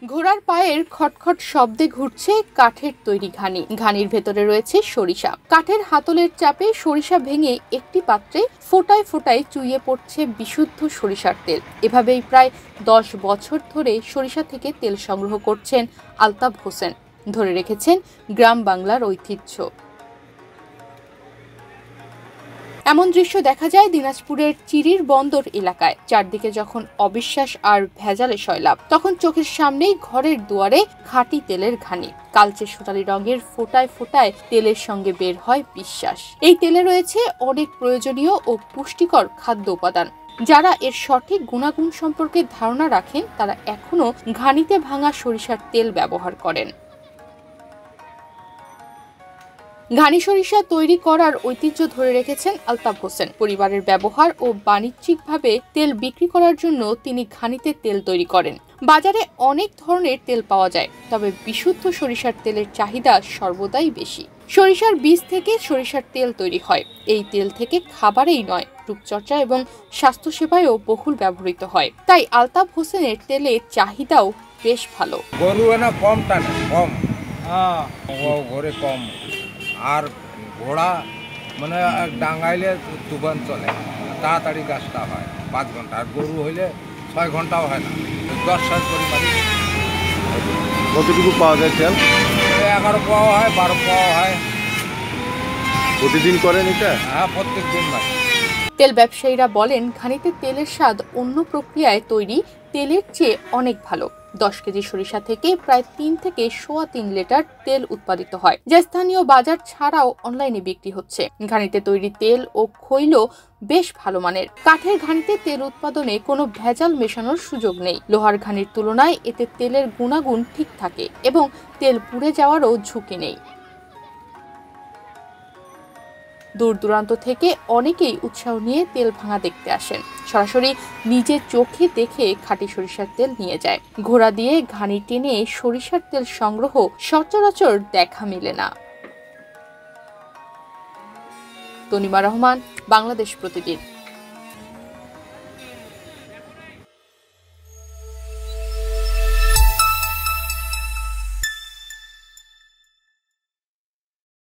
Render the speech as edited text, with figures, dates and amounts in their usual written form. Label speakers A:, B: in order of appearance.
A: ঘোড়ার পায়ের খটখট শব্দে ঘুরছে কাঠের তৈরি ঘানি। ঘানির ভেতরে রয়েছে সরিষা। কাঠের হাতলের চাপে সরিষা ভেঙে একটি পাত্রে ফোঁটায় ফোঁটায় চুইয়ে পড়ছে বিশুদ্ধ সরিষার তেল। এভাবেই প্রায় 10 বছর ধরে সরিষা থেকে তেল সংগ্রহ করছেন আলতাফ হোসেন। ধরে রেখেছেন গ্রাম বাংলার ঐতিহ্য। এমন দৃশ্য দেখা যায় দিনাজপুরের চিরির বন্দর এলাকায়। চারদিকে যখন অবিশ্বাস আর ভেজালে সয়লাব, তখন চোখের সামনেই ঘরের দুয়ারে খাঁটি তেলের ঘানি। কালচে সোনালী রঙের ফোঁটায় ফোঁটায় তেলের সঙ্গে বের হয় বিশ্বাস। এই তেলে রয়েছে অনেক প্রয়োজনীয় ও পুষ্টিকর খাদ্য উপাদান। যারা এর সঠিক গুণাগুণ সম্পর্কে ধারণা রাখেন তারা এখনো ঘানিতে ভাঙা সরিষার তেল ব্যবহার করেন। ঘানি সরিষা তৈরি করার ঐতিহ্য ধরে রেখেছেন আলতাফ হোসেন। পরিবারের ব্যবহার ও বাণিজ্যিকভাবে তেল বিক্রি করার জন্য তিনি ঘানিতে তেল তৈরি করেন। বাজারে অনেক ধরনের তেল পাওয়া যায়, তবে বিশুদ্ধ সরিষার তেলের চাহিদা সর্বদাই বেশি। সরিষার বীজ থেকে সরিষার তেল তৈরি হয়। এই তেল থেকে খাবারেই নয়, রূপচর্চা এবং স্বাস্থ্যসেবায়ও বহুল ব্যবহৃত হয়। তাই আলতাফ হোসেনের তেলের চাহিদাও বেশ ভালো।
B: গরু না কম টানে, কম ঘরে কম। আর ঘোড়া মানে ডাঙ্গাইলে 2 ঘন্টা চলে, তাড়াতাড়ি গাছটা হয় 5 ঘন্টা। আর গরু হইলে 6 ঘন্টাও হয় না, 10 সাজ পরিমাণে।
C: কতটুকু পাওয়া যায় তেল?
B: 11 পাওয়া হয়, 12 পাওয়া হয়।
C: প্রতিদিন করেন এটা?
B: হ্যাঁ, প্রত্যেক দিন হয়।
A: তেল ব্যবসায়ীরা বলেন, ঘানিতে তেলের স্বাদ অন্য প্রক্রিয়ায় তৈরি তেলের চেয়ে অনেক ভালো। 10 কেজি সরিষা থেকে প্রায় 3 থেকে 3.25 লিটার তেল উৎপাদিত হয়, যা স্থানীয় বাজার ছাড়াও অনলাইনে বিক্রি হচ্ছে। ঘানিতে তৈরি তেল ও খৈল বেশ ভালো মানের। কাঠের ঘানিতে তেল উৎপাদনে কোনো ভেজাল মেশানোর সুযোগ নেই। লোহার ঘানির তুলনায় এতে তেলের গুণাগুণ ঠিক থাকে এবং তেল পুড়ে যাওয়ারও ঝুঁকি নেই। দূর দূরান্ত থেকে অনেকেই উৎসাহ নিয়ে তেল ভাঙা দেখতে আসেন। সরাসরি নিজের চোখে দেখে খাঁটি সরিষার তেল নিয়ে যায়। ঘোড়া দিয়ে ঘানি টেনে সরিষার তেল সংগ্রহ সচরাচর দেখা মেলে না। তনিমা রহমান, বাংলাদেশ প্রতিদিন।